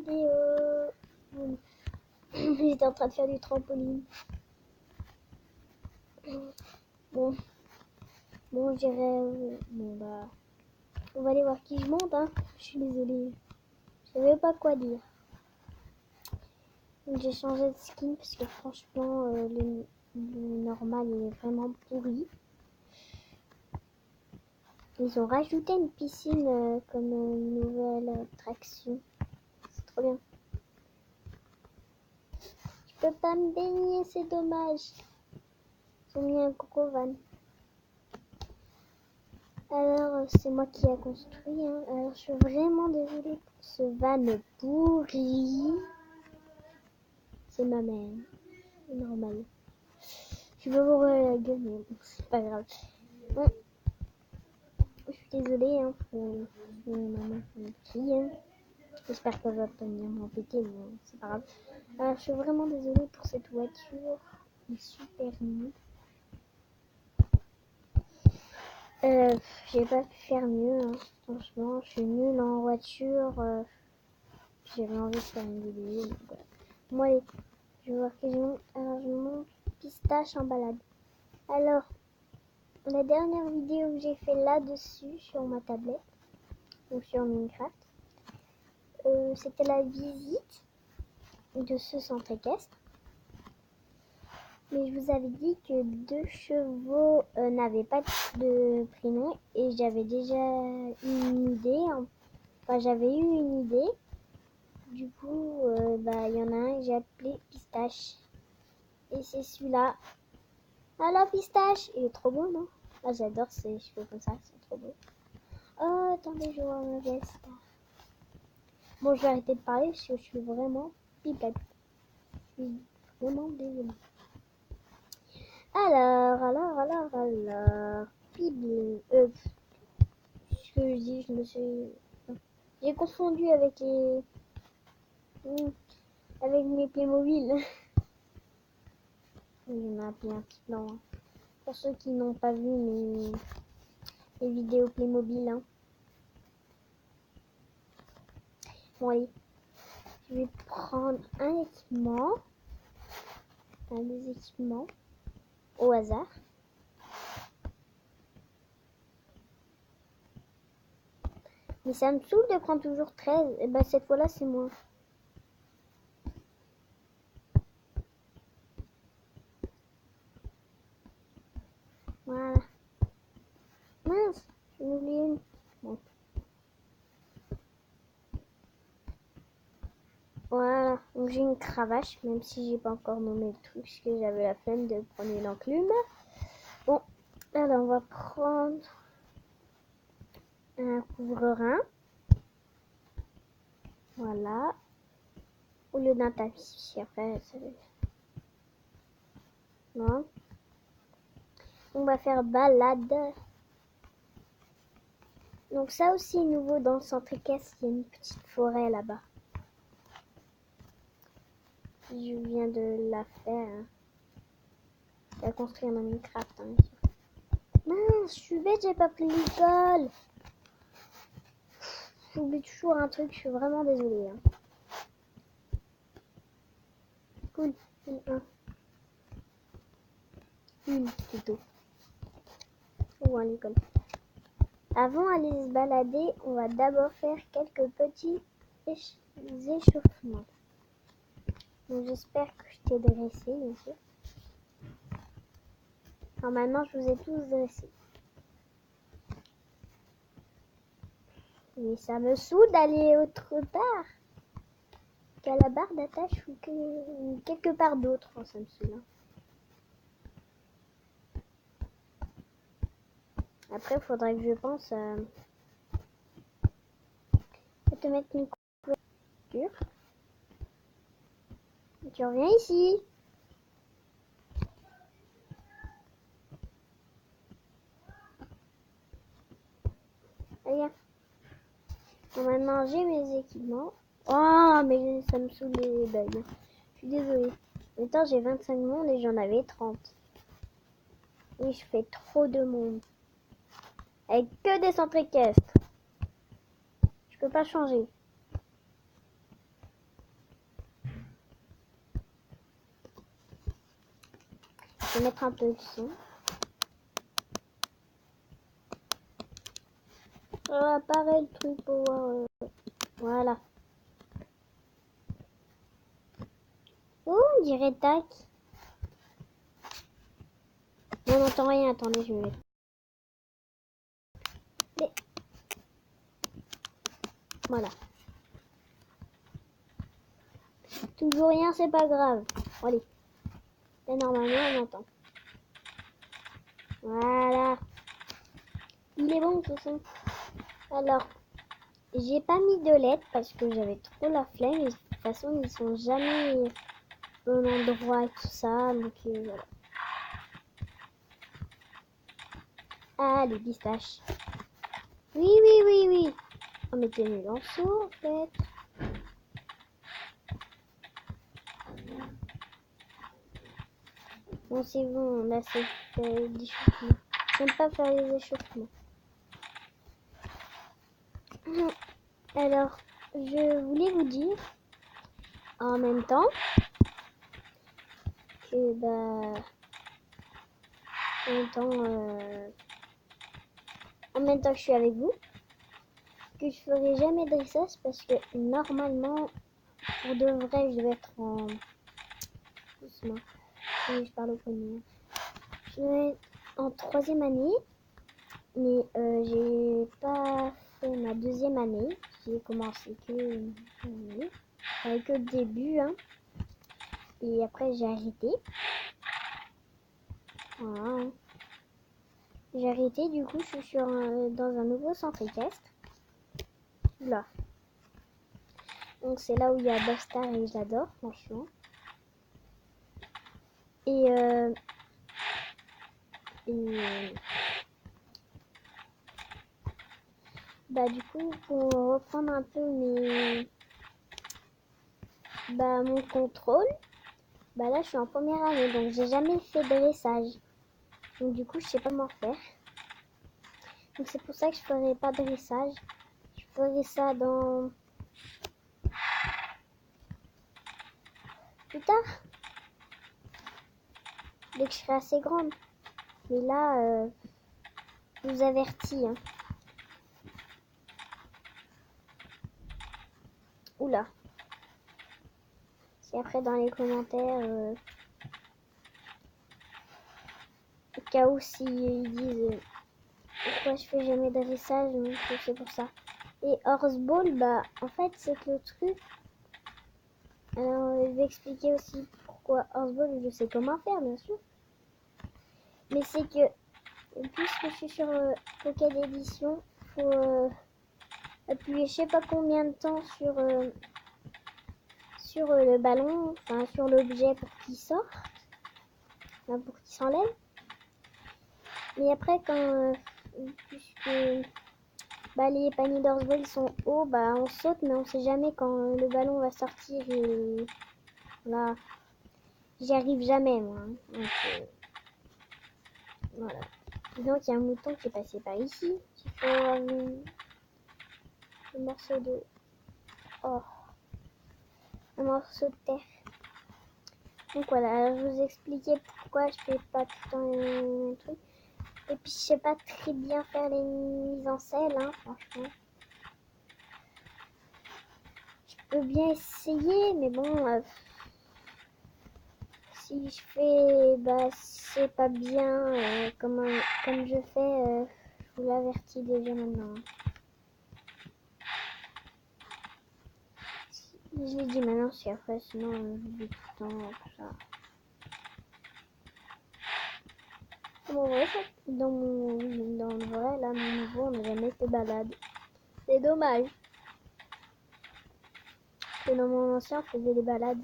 vidéo. J'étais en train de faire du trampoline. Bon, je dirais... Bon, bah... On va aller voir qui je monte, hein. Je suis désolée. Je savais pas quoi dire. Donc j'ai changé de skin parce que franchement, le normal il est vraiment pourri. Ils ont rajouté une piscine comme une nouvelle attraction. C'est trop bien. Je peux pas me baigner, c'est dommage. Ils ont mis un gros van. Alors, c'est moi qui ai construit. Hein. Alors, je suis vraiment désolée pour ce van pourri. C'est ma mère. C'est normal. Je veux voir la gueule, mais bon, c'est pas grave. Bon. Je suis désolée hein, pour maman qui. Hein. J'espère qu'elle va pas venir m'embêter, mais c'est pas grave. Alors, je suis vraiment désolée pour cette voiture. Elle est super nulle. J'ai pas pu faire mieux, hein. Franchement, je suis nulle en voiture. J'avais envie de faire une vidéo. Donc, voilà. Moi, allez, je vais voir que je monte. Alors, je monte pistache en balade. Alors, la dernière vidéo que j'ai fait là-dessus, sur ma tablette, ou sur Minecraft, c'était la visite de ce centre équestre. Mais je vous avais dit que 2 chevaux n'avaient pas de prénom et j'avais déjà une idée. Enfin, j'avais eu une idée. Du coup, il y en a un que j'ai appelé Pistache. Et c'est celui-là. Alors, Pistache! Il est trop beau, non? Ah, j'adore ces cheveux comme ça, c'est trop beau. Oh, attendez, je vois ma veste. Bon, je vais arrêter de parler parce que je suis vraiment pipette. Je suis vraiment désolée. Alors. Pibli. Ce que je dis, je me suis... J'ai confondu avec les... avec mes Playmobil. Je m'ai appelé un petit nom. Hein. Pour ceux qui n'ont pas vu mes vidéos Playmobil. Hein. Bon, allez. Je vais prendre un équipement. Un des équipements. Au hasard. Mais ça me saoule de prendre toujours 13. Et ben cette fois-là, c'est moi. Voilà. Mince, j'en ai oublié une. Bon. Voilà, donc j'ai une cravache, même si j'ai pas encore nommé le truc, parce que j'avais la flemme de prendre une enclume. Bon, alors on va prendre un couvre-rein. Voilà. Au lieu d'un tapis, après ça... Non. On va faire balade. Donc ça aussi nouveau dans le centre équestre, il y a une petite forêt là-bas. Je viens de la faire. Hein. La construire dans Minecraft. Hein. Mince, je suis bête, j'ai pas pris l'école. J'oublie toujours un truc, je suis vraiment désolée. Hein. Cool, une plutôt. Ou à l'école. Avant d'aller se balader, on va d'abord faire quelques petits échauffements. Donc j'espère que je t'ai dressé, bien sûr. Normalement, je vous ai tous dressés. Mais ça me saoule d'aller autre part qu'à la barre d'attache ou quelque part d'autre. Oh, ça me saoule. Hein. Après, il faudrait que je pense à te mettre une couverture. Tu reviens ici. Regarde. Maintenant, j'ai mes équipements. Oh, mais ça me saoule les bugs. Je suis désolée. Maintenant, j'ai 25 monde et j'en avais 30. Oui, je fais trop de monde. Avec que des centres équestres. Je peux pas changer. Je vais mettre un peu de son. Voilà, pareil le truc pour voir. Voilà. Oh, on dirait tac. On n'entend rien, attendez, je vais mettre. Voilà. Toujours rien, c'est pas grave. Allez. Là, normalement, on entend. Voilà. Il est bon, de toute façon. Alors, j'ai pas mis de LED parce que j'avais trop la flemme. Et de toute façon, ils sont jamais au bon endroit et tout ça. Donc, voilà. Ah, les pistaches. Oui, oui, oui, oui. On mettait le lanceau, en fait. Bon, c'est bon. Là, c'est fait l'échauffement. J'aime pas faire les échauffements. Alors, je voulais vous dire en même temps que en même temps que je suis avec vous, que je ferai jamais de dressage parce que normalement, pour de vrai, je vais être en doucement. Oui, je parle au premier. Je vais être en 3e année, mais j'ai pas fait ma 2e année. J'ai commencé que le début, hein. Et après j'ai arrêté. Voilà. J'ai arrêté, du coup je suis dans un nouveau centre équestre. Là. Donc c'est là où il y a Bastar et j'adore, franchement. Et du coup, pour reprendre un peu mon contrôle, là je suis en 1re année, donc j'ai jamais fait de dressage. Donc du coup, je sais pas comment faire. Donc c'est pour ça que je ferai pas de dressage. Je ferai ça dans plus tard, dès que je serai assez grande. Mais là, je vous avertis. Hein. Oula. Si après dans les commentaires, au cas où s'ils disent pourquoi je fais jamais de dressage, donc c'est pour ça. Et horseball, en fait c'est que le truc. Alors je vais expliquer aussi pourquoi horseball, je sais comment faire bien sûr. Mais c'est que puisque je suis sur Pocket Edition, faut appuyer je sais pas combien de temps sur le ballon, enfin sur l'objet pour qu'il sorte, pour qu'il s'enlève. Mais après puisque les paniers d'horseball ils sont hauts, on saute mais on sait jamais quand le ballon va sortir et là j'y arrive jamais moi. Hein. Donc, voilà. Donc il y a un mouton qui est passé par ici. Il faut un morceau de un morceau de terre. Donc voilà, alors je vous expliquais pourquoi je fais pas tout le temps les trucs. Et puis je sais pas très bien faire les mises en scène, hein, franchement. Je peux bien essayer, mais bon, si je fais, c'est pas bien comme je fais, je vous l'avertis déjà maintenant. Je l'ai dit maintenant, si après, sinon j'oublie tout le temps, tout ça. Bon, ouais, dans le vrai, là, mon niveau, on n'a jamais fait balade. C'est dommage. Parce que dans mon ancien, on faisait des balades.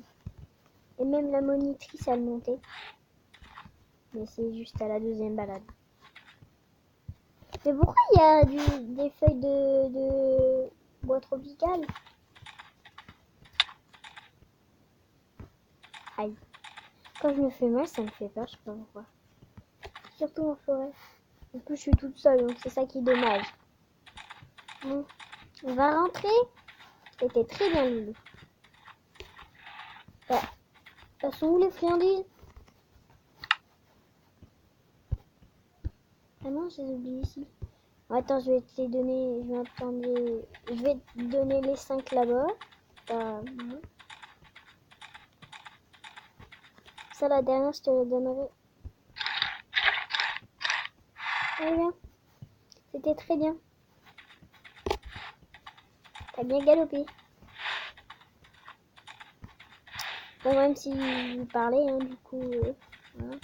Et même la monitrice, elle montait. Mais c'est juste à la 2e balade. Mais pourquoi il y a des feuilles de bois tropical? Aïe. Quand je me fais mal, ça me fait peur, je sais pas pourquoi. Surtout en forêt. En plus, je suis toute seule, donc c'est ça qui est dommage. Bon, on va rentrer. C'était très bien, Loulou. Elles sont où les friandises? Ah non, j'ai oublié ici. Attends, je vais te les donner. Je vais te donner les 5 là-bas. Non. Ça, la dernière, je te la donnerai. Allez, bien. C'était très bien. T'as bien galopé. Bon, même si vous parlez, hein, du coup, voilà.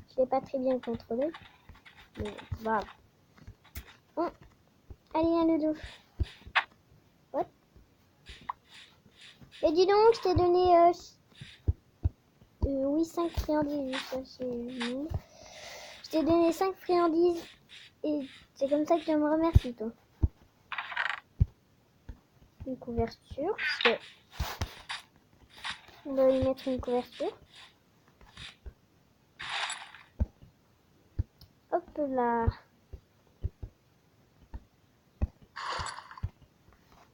Je l'ai pas très bien contrôlé. Mais voilà. Bon. Allez, un doudou. What? Et dis donc, je t'ai donné... oui, 5 friandises. Ça, c'est... Non. Je t'ai donné 5 friandises. Et c'est comme ça que tu me remercies, toi. Une couverture. Parce que on doit y mettre une couverture. Hop là.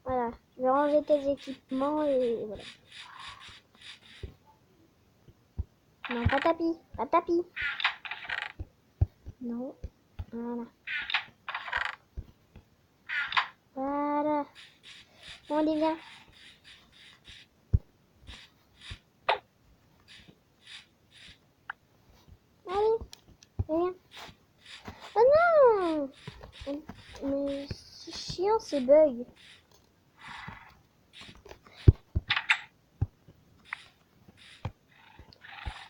Voilà. Je vais ranger tes équipements et voilà. Non, pas tapis. Pas tapis. Non. Voilà. Voilà. Bon, allez, viens. Allez. Viens. Oh non! Mais c'est chiant ces bugs.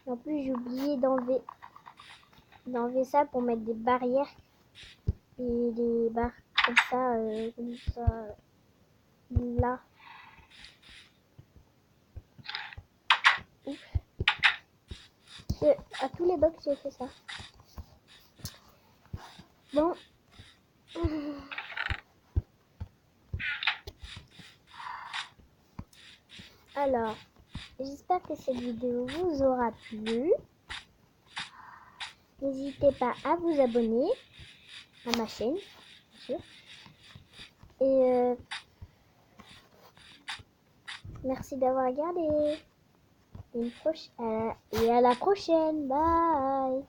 En plus, j'ai oublié d'enlever ça pour mettre des barrières et des barres comme ça là. Ouf. À tous les bugs, j'ai fait ça. Bon. Alors, j'espère que cette vidéo vous aura plu. N'hésitez pas à vous abonner à ma chaîne, bien sûr. Et merci d'avoir regardé. Et à la prochaine. Bye.